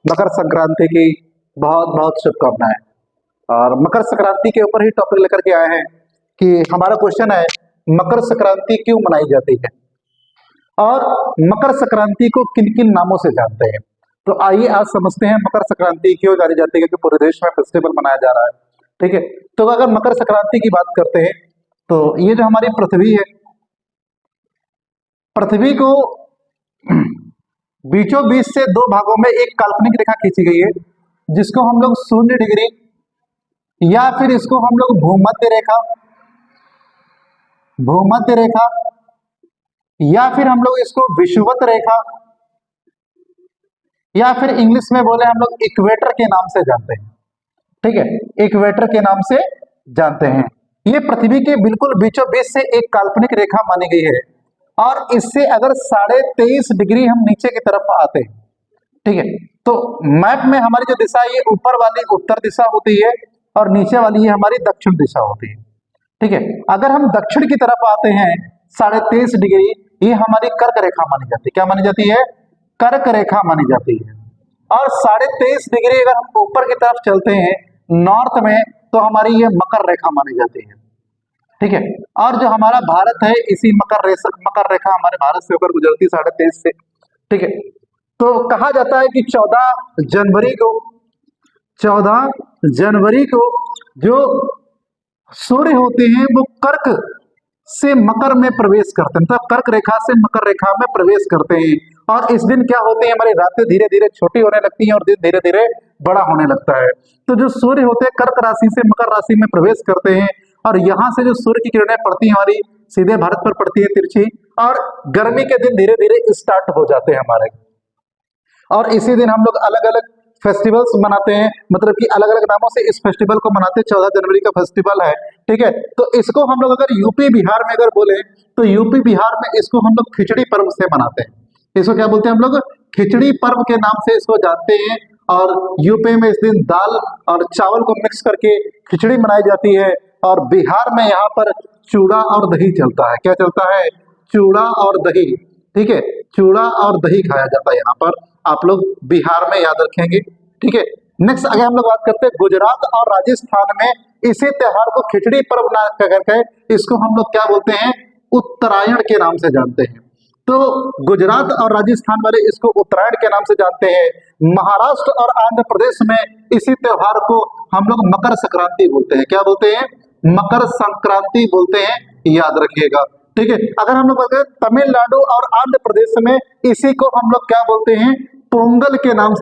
मकर संक्रांति की बहुत बहुत शुभकामनाएं। और मकर संक्रांति के ऊपर ही टॉपिक लेकर के आए हैं कि हमारा क्वेश्चन है, मकर संक्रांति क्यों मनाई जाती है और मकर संक्रांति को किन किन नामों से जानते हैं। तो आइए आज समझते हैं मकर संक्रांति क्यों जानी जाती है, क्योंकि पूरे देश में फेस्टिवल मनाया जा रहा है। ठीक है, तो अगर मकर संक्रांति की बात करते हैं तो ये जो हमारी पृथ्वी है, पृथ्वी को बीचों बीच से दो भागों में एक काल्पनिक रेखा खींची गई है, जिसको हम लोग शून्य डिग्री या फिर इसको हम लोग भूमध्य रेखा या फिर हम लोग इसको विषुवत रेखा या फिर इंग्लिश में बोले हम लोग इक्वेटर के नाम से जानते हैं। ठीक है, इक्वेटर के नाम से जानते हैं। ये पृथ्वी के बिल्कुल बीचों बीच से एक काल्पनिक रेखा मानी गई है और इससे अगर 23.5 डिग्री हम नीचे की तरफ आते हैं, ठीक है, तो मैप में हमारी जो दिशा है ये ऊपर वाली उत्तर दिशा होती है और नीचे वाली ये हमारी दक्षिण दिशा होती है। ठीक है, अगर हम दक्षिण की तरफ आते हैं 23.5 डिग्री, ये हमारी कर्क रेखा मानी जाती है। क्या मानी जाती है? कर्क रेखा मानी जाती है। और 23.5 डिग्री अगर हम ऊपर की तरफ चलते हैं नॉर्थ में, तो हमारी ये मकर रेखा मानी जाती है। ठीक है, और जो हमारा भारत है इसी मकर रेखा हमारे भारत से होकर गुजरती 23.5 से। ठीक है, तो कहा जाता है कि 14 जनवरी को जो सूर्य होते हैं वो कर्क से मकर में प्रवेश करते हैं, मतलब कर्क रेखा से मकर रेखा में प्रवेश करते हैं। और इस दिन क्या होते हैं, हमारी रातें धीरे धीरे छोटी होने लगती हैं और दिन धीरे धीरे बड़ा होने लगता है। तो जो सूर्य होते हैं कर्क राशि से मकर राशि में प्रवेश करते हैं और यहाँ से जो सूर्य की किरणें पड़ती हैं हमारी सीधे भारत पर पड़ती है तिरछी, और गर्मी के दिन धीरे धीरे स्टार्ट हो जाते हैं हमारे। और इसी दिन हम लोग अलग अलग फेस्टिवल्स मनाते हैं, मतलब कि अलग अलग नामों से इस फेस्टिवल को मनाते हैं। 14 जनवरी का फेस्टिवल है। ठीक है, तो इसको हम लोग अगर यूपी बिहार में अगर बोले तो यूपी बिहार में इसको हम लोग खिचड़ी पर्व से मनाते हैं। इसको क्या बोलते हैं हम लोग? खिचड़ी पर्व के नाम से इसको जानते हैं। और यूपी में इस दिन दाल और चावल को मिक्स करके खिचड़ी बनाई जाती है। और बिहार में यहाँ पर चूड़ा और दही चलता है। क्या चलता है? चूड़ा और दही। ठीक है, चूड़ा और दही खाया जाता है यहाँ पर, आप लोग बिहार में याद रखेंगे। ठीक है, नेक्स्ट अगर हम लोग बात करते हैं गुजरात और राजस्थान में इसी त्योहार को खिचड़ी पर्व ना करके इसको हम लोग क्या बोलते हैं? उत्तरायण के नाम से जानते हैं। तो गुजरात और राजस्थान वाले इसको उत्तरायण के नाम से जानते हैं। महाराष्ट्र और आंध्र प्रदेश में इसी त्योहार को हम लोग मकर संक्रांति बोलते हैं। क्या बोलते हैं? मकर संक्रांति बोलते हैं, याद रखिएगा। ठीक है, अगर हम लोग बात करें तमिलनाडु और आंध्र प्रदेश में इसी को हम लोग क्या बोलते हैं? पोंगल के नाम से